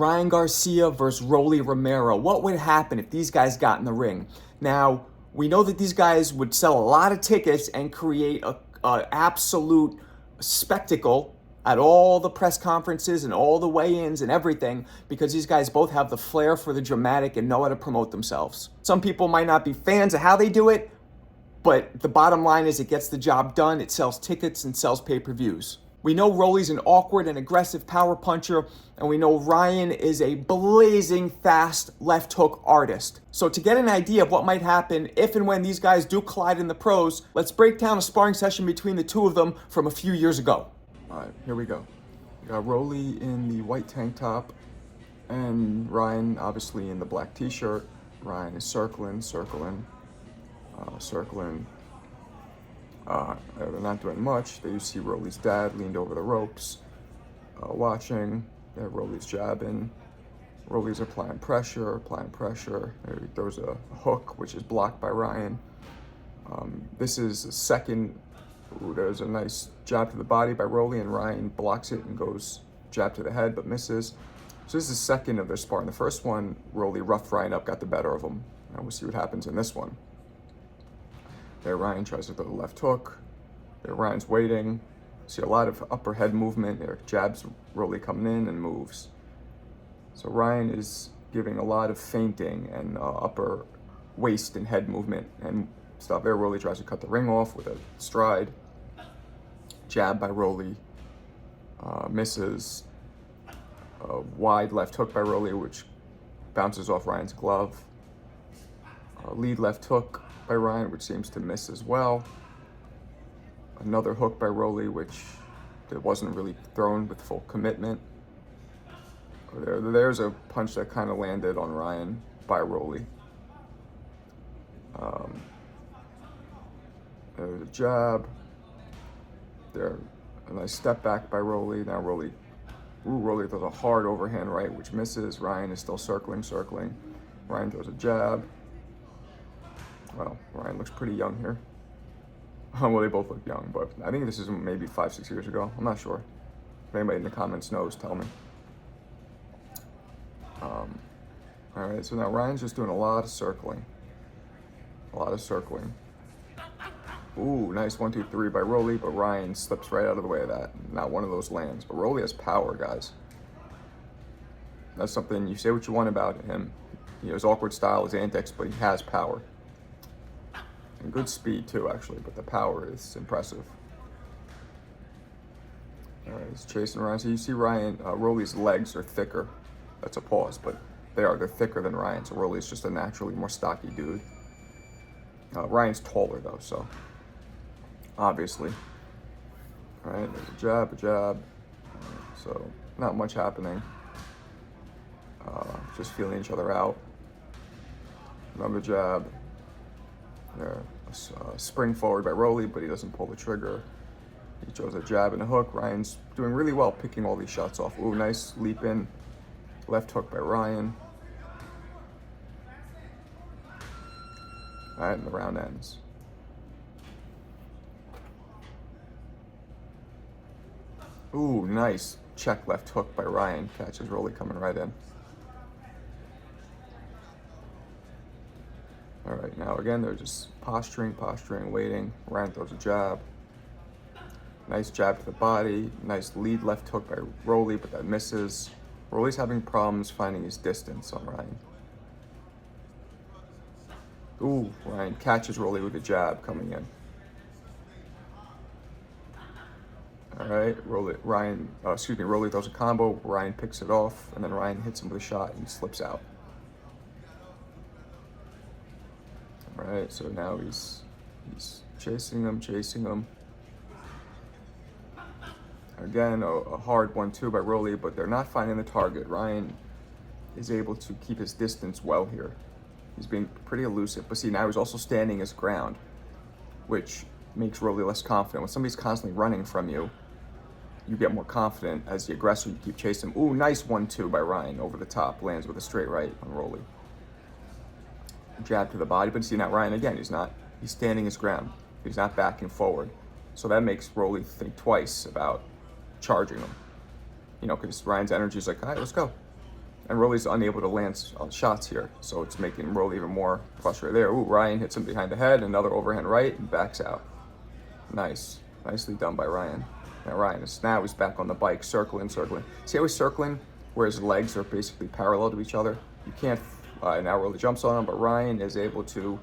Ryan Garcia versus Rollie Romero. What would happen if these guys got in the ring? Now, we know that these guys would sell a lot of tickets and create a absolute spectacle at all the press conferences and all the weigh-ins and everything, because these guys both have the flair for the dramatic and know how to promote themselves. Some people might not be fans of how they do it, but the bottom line is it gets the job done. It sells tickets and sells pay-per-views. We know Rollie's an awkward and aggressive power puncher, and we know Ryan is a blazing fast left hook artist. So to get an idea of what might happen if and when these guys do collide in the pros, let's break down a sparring session between the two of them from a few years ago. All right, here we go. We got Rollie in the white tank top, and Ryan obviously in the black t-shirt. Ryan is circling. They're not doing much. There you see Rollie's dad leaned over the ropes, watching. There, Rollie's jabbing. Rollie's applying pressure. There he throws a hook, which is blocked by Ryan. This is a second. Ooh, there's a nice jab to the body by Rollie, and Ryan blocks it and goes jab to the head, but misses. So this is the second of their sparring. The first one, Rollie roughed Ryan up, got the better of him. And we'll see what happens in this one. There, Ryan tries to throw the left hook. There, Ryan's waiting. See a lot of upper head movement. There, jabs Rollie coming in and moves. So Ryan is giving a lot of feinting and upper waist and head movement and stuff. There, Rollie tries to cut the ring off with a stride. Jab by Rollie. Misses. A wide left hook by Rollie, which bounces off Ryan's glove. Lead left hook by Ryan, which seems to miss as well. Another hook by Rollie, which wasn't really thrown with full commitment. There's a punch that kind of landed on Ryan by Rollie. There's a jab. There, a nice step back by Rollie. Now Rollie throws a hard overhand right, which misses. Ryan is still circling. Ryan throws a jab. Well, Ryan looks pretty young here. Well, they both look young, but I think this is maybe 5-6 years ago. I'm not sure. If anybody in the comments knows, tell me. All right, so now Ryan's just doing a lot of circling. Ooh, nice 1-2-3 by Rollie, but Ryan slips right out of the way of that. Not one of those lands, but Rollie has power, guys. That's something, you say what you want about him. His awkward style, his antics, but he has power. And good speed too, actually, but the power is impressive. All right, he's chasing Ryan. So you see Rollie's legs are thicker. That's a pause, but they're thicker than Ryan. So Rollie's just a naturally more stocky dude. Ryan's taller though, so obviously. All right, there's a jab. So not much happening. Just feeling each other out. Another jab. There, a spring forward by Rollie, but he doesn't pull the trigger. He throws a jab and a hook. Ryan's doing really well picking all these shots off. Ooh, nice leap in. Left hook by Ryan. All right, and the round ends. Ooh, nice check left hook by Ryan. Catches Rollie coming right in. All right, now again, they're just posturing, waiting. Ryan throws a jab. Nice jab to the body. Nice lead left hook by Rollie, but that misses. Rollie's having problems finding his distance on Ryan. Ooh, Ryan catches Rollie with a jab coming in. All right, Rollie throws a combo. Ryan picks it off, and then Ryan hits him with a shot and slips out. All right, so now he's chasing him. Again, a hard 1-2 by Rollie, but they're not finding the target. Ryan is able to keep his distance well here. He's being pretty elusive, but see, now he's also standing his ground, which makes Rollie less confident. When somebody's constantly running from you, you get more confident as the aggressor. You keep chasing him. Ooh, nice 1-2 by Ryan over the top. Lands with a straight right on Rollie. Jab to the body, but see now Ryan again, he's standing his ground. He's not backing forward. So that makes Rollie think twice about charging him. Because Ryan's energy is like, all right, let's go. And Rollie's unable to land shots here, so it's making Rollie even more frustrated there. Ooh, Ryan hits him behind the head, another overhand right, and backs out. Nice. Nicely done by Ryan. Now Ryan is back on the bike, circling. See how he's circling where his legs are basically parallel to each other? You can't, now Rollie jumps on him, but Ryan is able to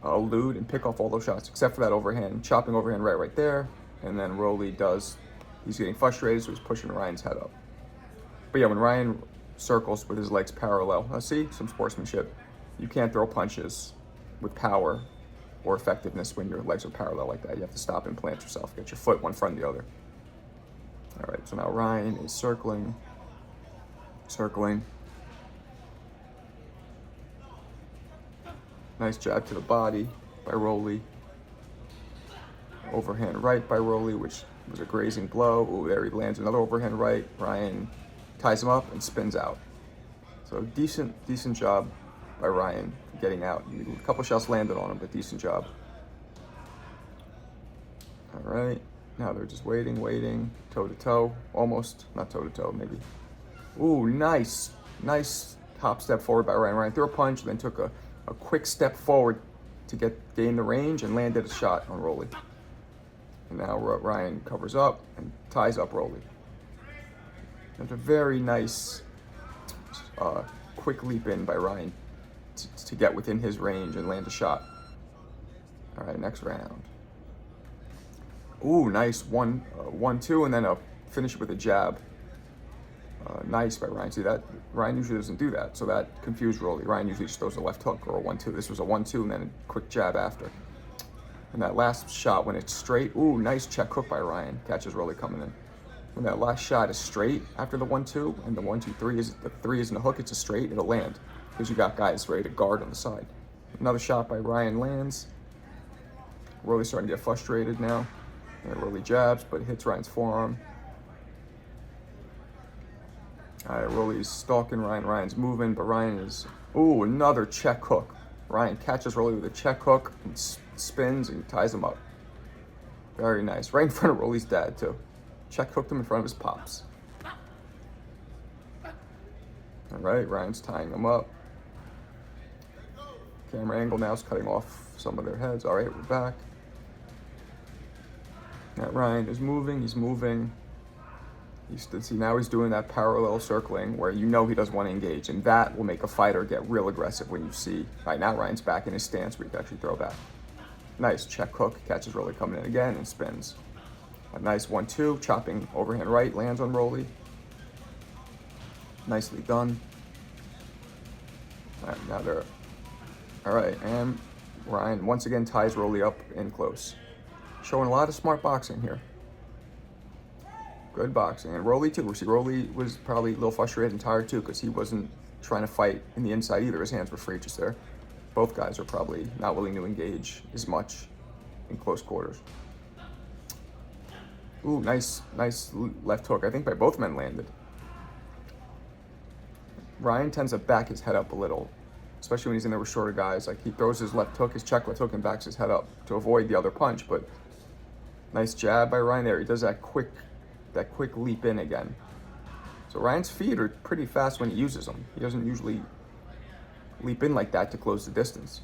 elude and pick off all those shots, except for that overhand, chopping overhand right there. And then Rollie he's getting frustrated, so he's pushing Ryan's head up. But yeah, when Ryan circles with his legs parallel, see, some sportsmanship. You can't throw punches with power or effectiveness when your legs are parallel like that. You have to stop and plant yourself. Get your foot one front of the other. All right, so now Ryan is circling. Nice jab to the body by Rollie. Overhand right by Rollie, which was a grazing blow. Ooh, there he lands another overhand right. Ryan ties him up and spins out. So decent job by Ryan getting out. A couple shots landed on him, but decent job. All right, now they're just waiting, toe to toe, almost, not toe to toe, maybe. Ooh, nice hop step forward by Ryan. Ryan threw a punch, then took a quick step forward to gain the range and landed a shot on Rollie. And now Ryan covers up and ties up Rollie. That's a very nice quick leap in by Ryan to get within his range and land a shot. All right, next round. Ooh, nice 1-2, and then a finish with a jab. Nice by Ryan. See that? Ryan usually doesn't do that, so that confused Rollie. Ryan usually just throws a left hook or a 1-2. This was a 1-2 and then a quick jab after. And that last shot, when it's straight, ooh, nice check hook by Ryan. Catches Rollie coming in. When that last shot is straight after the 1-2, and the 1-2-3 isn't a hook, it's a straight, it'll land. Because you got guys ready to guard on the side. Another shot by Ryan lands. Rollie's starting to get frustrated now. And Rollie jabs, but hits Ryan's forearm. All right, Rollie's stalking Ryan. Ryan's moving, but Ryan is... Ooh, another check hook. Ryan catches Rollie with a check hook and spins and ties him up. Very nice. Right in front of Rollie's dad, too. Check hooked him in front of his pops. All right, Ryan's tying him up. Camera angle now is cutting off some of their heads. All right, we're back. Now Ryan is moving. He's moving. Now he's doing that parallel circling where you know he doesn't want to engage, and that will make a fighter get real aggressive when you see. Right now, Ryan's back in his stance where he can actually throw back. Nice check hook, catches Rollie coming in again and spins. A nice 1-2, chopping overhand right, lands on Rollie. Nicely done. All right, now they're... All right, and Ryan once again ties Rollie up in close. Showing a lot of smart boxing here. Good boxing. And Rollie too. See, Rollie was probably a little frustrated and tired too because he wasn't trying to fight in the inside either. His hands were free just there. Both guys are probably not willing to engage as much in close quarters. Ooh, nice left hook. I think by both men landed. Ryan tends to back his head up a little, especially when he's in there with shorter guys. Like, he throws his left hook, his check left hook, and backs his head up to avoid the other punch. But nice jab by Ryan there. He does that quick leap in again. So Ryan's feet are pretty fast when he uses them. He doesn't usually leap in like that to close the distance.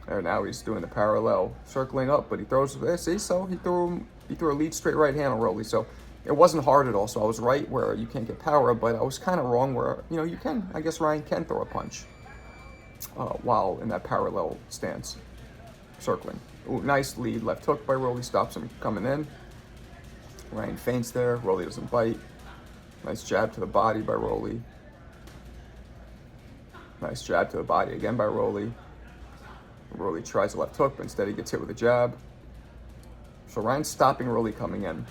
There, now he's doing the parallel, circling up, but he throws, see, so he threw a lead straight right hand on Rollie. So it wasn't hard at all. So I was right where you can't get power, but I was kind of wrong where, you can, I guess Ryan can throw a punch while in that parallel stance, circling. Ooh, nice lead left hook by Rollie, stops him coming in. Ryan feints there, Rollie doesn't bite. Nice jab to the body by Rollie. Nice jab to the body again by Rollie. Rollie tries a left hook, but instead he gets hit with a jab. So Ryan's stopping Rollie coming in.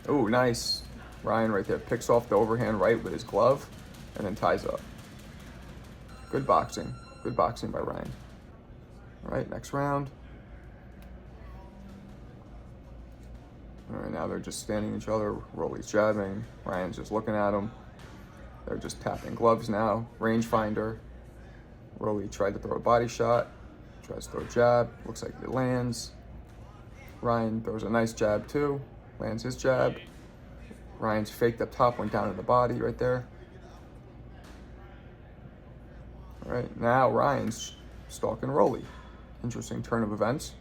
Ooh, nice. Ryan right there picks off the overhand right with his glove and then ties up. Good boxing. Good boxing by Ryan. All right, next round. All right, now they're just standing each other. Rollie's jabbing. Ryan's just looking at him. They're just tapping gloves now. Rangefinder. Rollie tried to throw a body shot. Tries to throw a jab. Looks like it lands. Ryan throws a nice jab too. Lands his jab. Ryan's faked up top, went down to the body right there. All right, now Ryan's stalking Rollie. Interesting turn of events.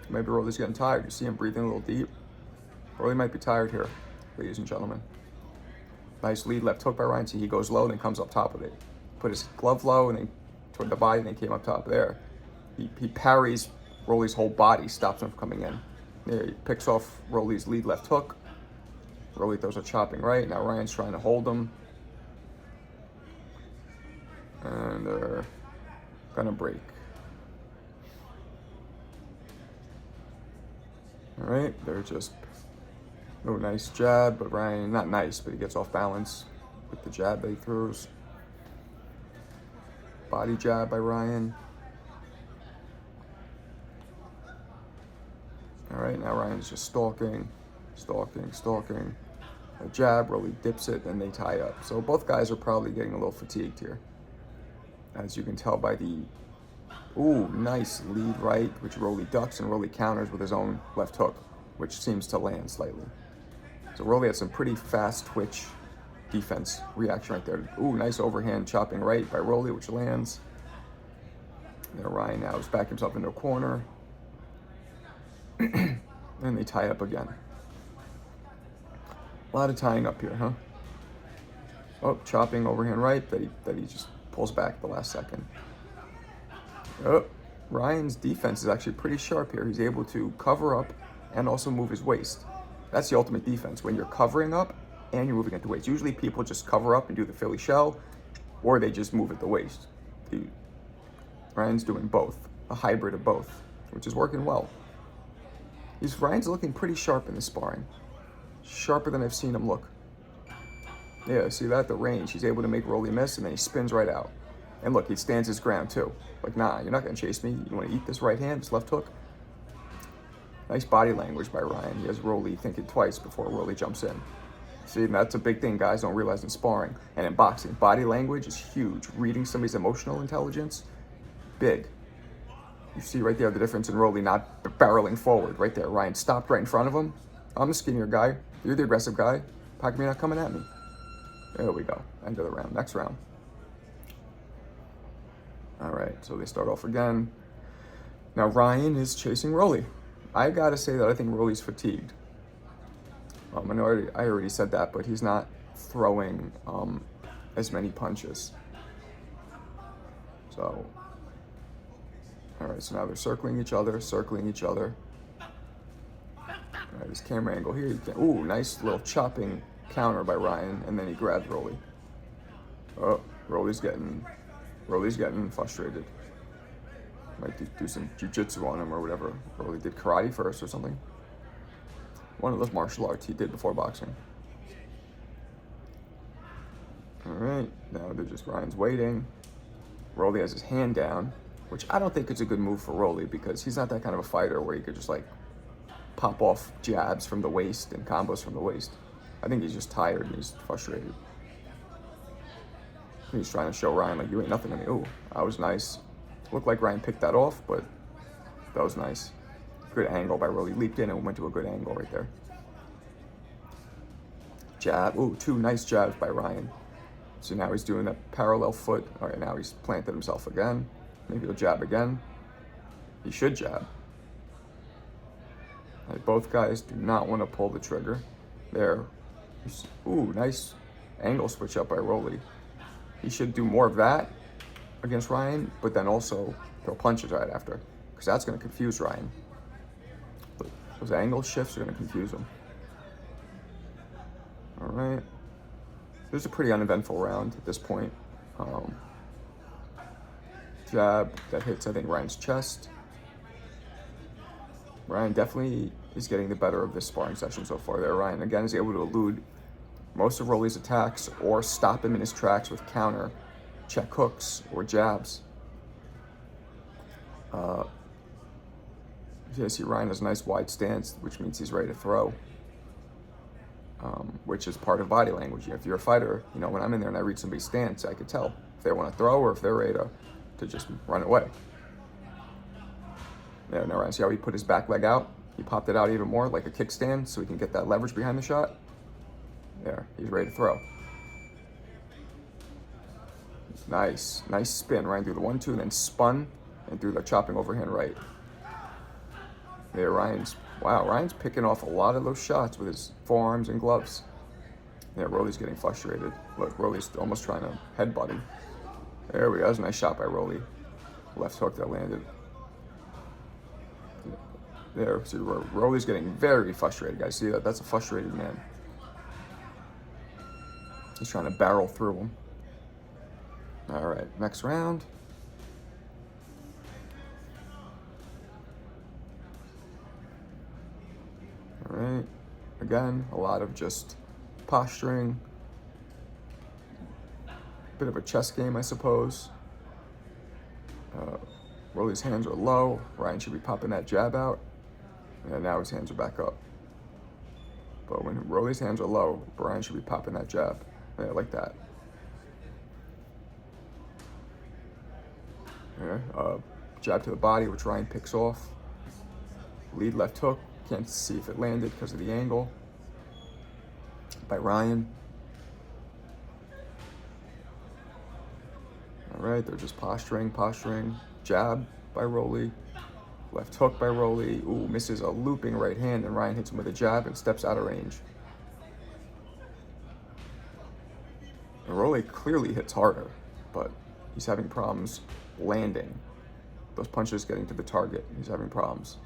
Maybe Rollie's getting tired. You see him breathing a little deep. Rollie might be tired here, ladies and gentlemen. Nice lead left hook by Ryan. See, he goes low, then comes up top of it. Put his glove low, and then toward the body, and then came up top there. He parries Rollie's whole body, stops him from coming in. There, he picks off Rollie's lead left hook. Rollie throws a chopping right. Now Ryan's trying to hold him. And they're gonna break. All right, they're just, oh, nice jab, but Ryan, not nice, but he gets off balance with the jab that he throws. Body jab by Ryan. All right, now Ryan's just stalking. A jab, Rollie dips it, and they tie up. So both guys are probably getting a little fatigued here. As you can tell by the, ooh, nice lead right, which Rollie ducks, and Rollie counters with his own left hook, which seems to land slightly. So Rollie had some pretty fast twitch defense reaction right there. Ooh, nice overhand chopping right by Rollie, which lands. There, Ryan now has backed himself into a corner. And they tie up again. A lot of tying up here, huh? Oh, chopping overhand right that he just pulls back the last second. Oh, Ryan's defense is actually pretty sharp here. He's able to cover up and also move his waist. That's the ultimate defense, when you're covering up and you're moving at the waist. Usually people just cover up and do the Philly shell, or they just move at the waist. Ryan's doing both, a hybrid of both, which is working well. Ryan's looking pretty sharp in the sparring. Sharper than I've seen him look. Yeah, see that? The range. He's able to make Rollie miss, and then he spins right out. And look, he stands his ground too. Like, nah, you're not going to chase me. You want to eat this right hand, this left hook? Nice body language by Ryan. He has Rollie thinking twice before Rollie jumps in. See, and that's a big thing guys don't realize in sparring. And in boxing, body language is huge. Reading somebody's emotional intelligence, big. You see right there the difference in Rollie not barreling forward. Right there, Ryan stopped right in front of him. I'm the skinnier guy. You're the aggressive guy. How come you're not coming at me? There we go. End of the round. Next round. All right, so they start off again. Now Ryan is chasing Rollie. I gotta say that I think Rollie's fatigued. I already said that, but he's not throwing as many punches. So, all right, so now they're circling each other. All right, this camera angle here. Ooh, nice little chopping counter by Ryan, and then he grabbed Rollie. Oh, Rollie's getting frustrated. Might do some jiu-jitsu on him or whatever. Rollie did karate first or something. One of those martial arts he did before boxing. All right, now Ryan's waiting. Rollie has his hand down, which I don't think is a good move for Rollie because he's not that kind of a fighter where he could just like pop off jabs from the waist and combos from the waist. I think he's just tired and he's frustrated. He's trying to show Ryan, like, you ain't nothing to me. Ooh, that was nice. Looked like Ryan picked that off, but that was nice. Good angle by Rollie. Leaped in and went to a good angle right there. Jab. Ooh, two nice jabs by Ryan. So now he's doing a parallel foot. All right, now he's planted himself again. Maybe he'll jab again. He should jab. All right, both guys do not want to pull the trigger. There. Ooh, nice angle switch up by Rollie. He should do more of that against Ryan, but then also throw punches right after, because that's going to confuse Ryan. Those angle shifts are going to confuse him. All right. This is a pretty uneventful round at this point. Jab that hits, I think, Ryan's chest. Ryan definitely is getting the better of this sparring session so far there. Ryan, again, is able to elude most of Rollie's attacks or stop him in his tracks with counter, check hooks, or jabs. You see Ryan has a nice wide stance, which means he's ready to throw, which is part of body language. If you're a fighter, you know, when I'm in there and I read somebody's stance, I could tell if they want to throw or if they're ready to just run away. There, now Ryan, see how he put his back leg out? He popped it out even more, like a kickstand, so he can get that leverage behind the shot. There, he's ready to throw. Nice spin. Ryan threw the 1-2, then spun and threw the chopping overhand right. There, Ryan's picking off a lot of those shots with his forearms and gloves. Yeah, Rollie's getting frustrated. Look, Rollie's almost trying to headbutt him. There we go. That was a nice shot by Rollie. Left hook that landed. There, see, Rollie's getting very frustrated, guys. See that? That's a frustrated man. He's trying to barrel through him. All right, next round. All right, again, a lot of just posturing. Bit of a chess game, I suppose. Rollie's hands are low. Ryan should be popping that jab out. And now his hands are back up. But when Rollie's hands are low, Ryan should be popping that jab. Yeah, like that. Yeah, jab to the body, which Ryan picks off. Lead left hook. Can't see if it landed because of the angle. By Ryan. All right, they're just posturing. Jab by Rollie. Left hook by Rollie. Ooh, misses a looping right hand, and Ryan hits him with a jab and steps out of range. And Rollie clearly hits harder, but he's having problems landing. Those punches getting to the target, he's having problems.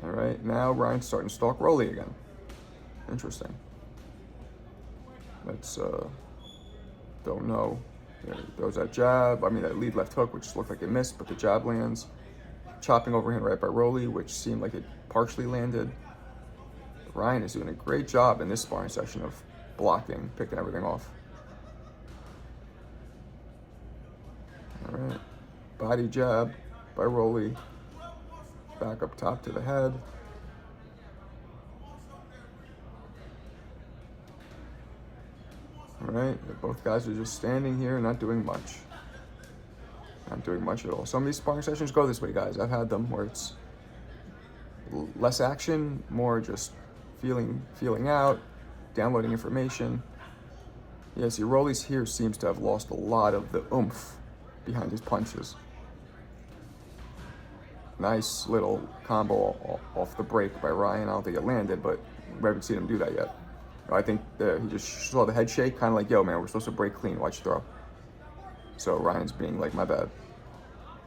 All right, now Ryan's starting to stalk Rollie again. Interesting. Let's, don't know. There goes that jab. I mean, that lead left hook, which looked like it missed, but the jab lands. Chopping overhand right by Rollie, which seemed like it partially landed. Ryan is doing a great job in this sparring session of blocking, picking everything off. All right. Body jab by Rollie. Back up top to the head. All right, both guys are just standing here, not doing much. Not doing much at all. Some of these sparring sessions go this way, guys. I've had them where it's less action, more just feeling out, downloading information. Yeah, see, Rollie's here seems to have lost a lot of the oomph behind his punches. Nice little combo off the break by Ryan. I don't think it landed, but we haven't seen him do that yet. I think he just saw the head shake, kind of like, yo, man, we're supposed to break clean, watch throw. So Ryan's being like, my bad.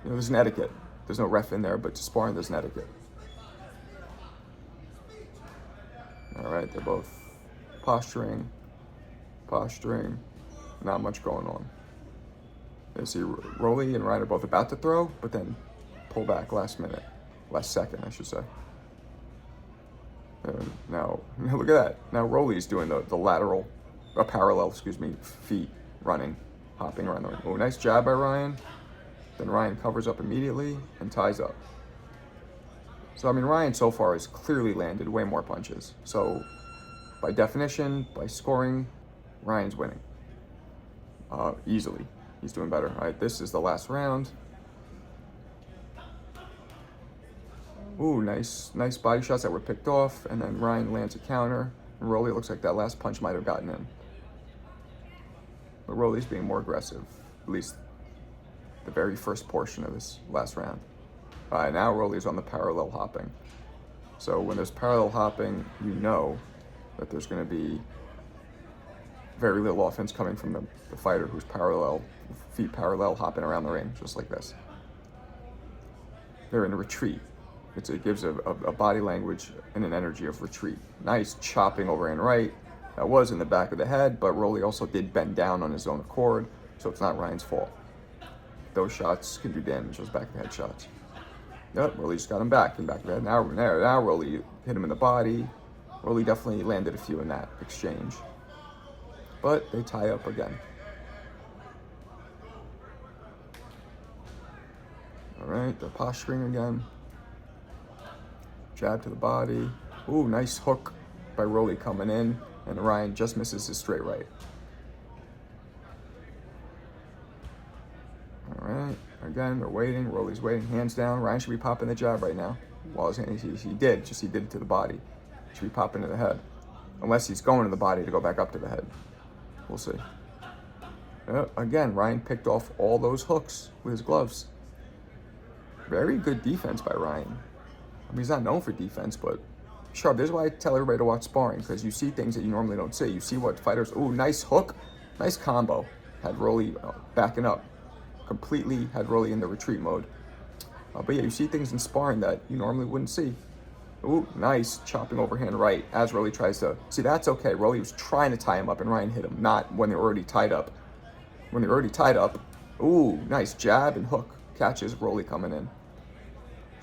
You know, there's an etiquette. There's no ref in there, but to sparring, there's an etiquette. All right, they're both posturing, not much going on. You see Rollie and Ryan are both about to throw, but then pull back last second, I should say. Now, look at that. Now Rollie's doing the parallel feet running, hopping around the ring. Oh, nice jab by Ryan. Then Ryan covers up immediately and ties up. So, I mean, Ryan so far has clearly landed way more punches. So, by definition, by scoring, Ryan's winning. Easily. He's doing better. All right, this is the last round. Ooh, nice body shots that were picked off, and then Ryan lands a counter. And Rollie looks like that last punch might have gotten in. But Rollie's being more aggressive, at least the very first portion of this last round. All right, now Rollie's on the parallel hopping. So when there's parallel hopping, you know that there's going to be very little offense coming from the fighter who's feet parallel hopping around the ring, just like this. They're in a retreat. It gives a body language and an energy of retreat. Nice chopping overhand right. That was in the back of the head, but Rollie also did bend down on his own accord, so it's not Ryan's fault. Those shots can do damage, those back of the head shots. Yep, Rollie just got him back in back of the head. Now Rollie hit him in the body. Rollie definitely landed a few in that exchange. But they tie up again. All right, they're posturing again. Jab to the body. Ooh, nice hook by Rollie coming in, and Ryan just misses his straight right. All right, again, they're waiting. Rollie's waiting, hands down. Ryan should be popping the jab right now. While he did it to the body. Should be popping to the head. Unless he's going to the body to go back up to the head. We'll see. Again, Ryan picked off all those hooks with his gloves. Very good defense by Ryan. I mean, he's not known for defense, but sharp. This is why I tell everybody to watch sparring, because you see things that you normally don't see. You see what fighters, ooh, nice hook, nice combo. Had Rollie backing up. Completely had Rollie in the retreat mode. But yeah, you see things in sparring that you normally wouldn't see. Ooh, nice chopping overhand right as Rollie tries to, see, that's okay. Rollie was trying to tie him up and Ryan hit him, not when they're already tied up. When they're already tied up, ooh, nice jab and hook. Catches Rollie coming in.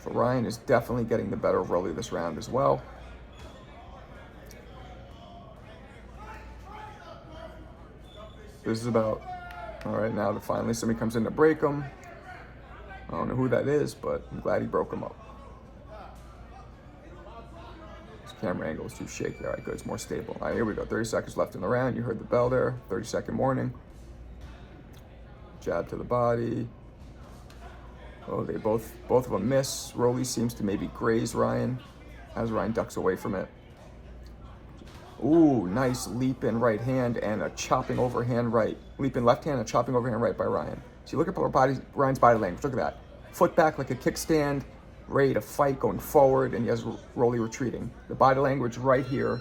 So Ryan is definitely getting the better of Rollie this round as well. This is about, all right, now finally somebody comes in to break him. I don't know who that is, but I'm glad he broke him up. This camera angle is too shaky. All right, good, it's more stable. All right, here we go, 30 seconds left in the round. You heard the bell there, 30-second warning. Jab to the body. Oh, they both of them miss. Rollie seems to maybe graze Ryan as Ryan ducks away from it. Ooh, nice leap in right hand and a chopping overhand right. Leap in left hand and a chopping overhand right by Ryan. See, look at Ryan's body language. Look at that. Foot back like a kickstand, ready to fight, going forward, and he has Rollie retreating. The body language right here,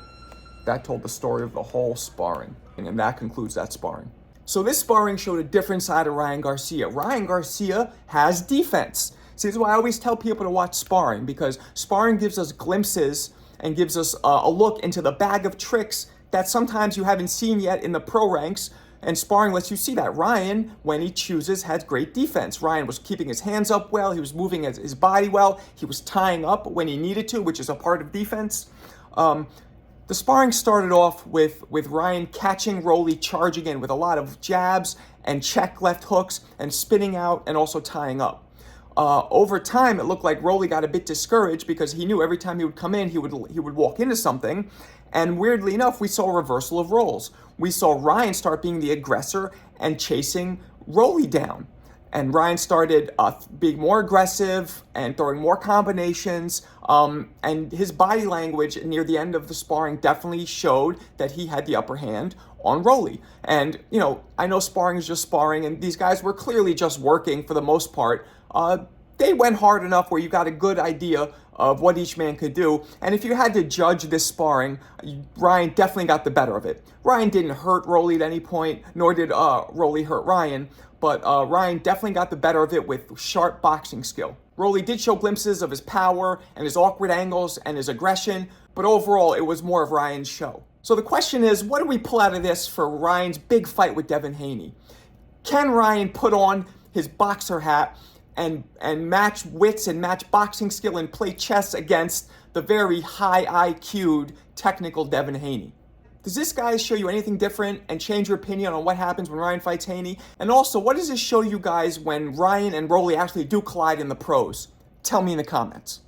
that told the story of the whole sparring. And that concludes that sparring. So this sparring showed a different side of Ryan Garcia. Ryan Garcia has defense. See, this is why I always tell people to watch sparring, because sparring gives us glimpses and gives us a look into the bag of tricks that sometimes you haven't seen yet in the pro ranks. And sparring lets you see that. Ryan, when he chooses, has great defense. Ryan was keeping his hands up well. He was moving his body well. He was tying up when he needed to, which is a part of defense. The sparring started off with Ryan catching Rollie, charging in with a lot of jabs and check left hooks and spinning out and also tying up. Over time, it looked like Rollie got a bit discouraged because he knew every time he would come in, he would walk into something. And weirdly enough, we saw a reversal of roles. We saw Ryan start being the aggressor and chasing Rollie down. And Ryan started being more aggressive and throwing more combinations. And his body language near the end of the sparring definitely showed that he had the upper hand on Rollie. And, you know, I know sparring is just sparring, and these guys were clearly just working for the most part. They went hard enough where you got a good idea of what each man could do. And if you had to judge this sparring, Ryan definitely got the better of it. Ryan didn't hurt Rollie at any point, nor did Rollie hurt Ryan. But Ryan definitely got the better of it with sharp boxing skill. Rollie did show glimpses of his power and his awkward angles and his aggression, but overall it was more of Ryan's show. So the question is, what do we pull out of this for Ryan's big fight with Devin Haney? Can Ryan put on his boxer hat and match wits and match boxing skill and play chess against the very high IQ'd technical Devin Haney? Does this guy show you anything different and change your opinion on what happens when Ryan fights Haney? And also, what does this show you guys when Ryan and Rollie actually do collide in the pros? Tell me in the comments.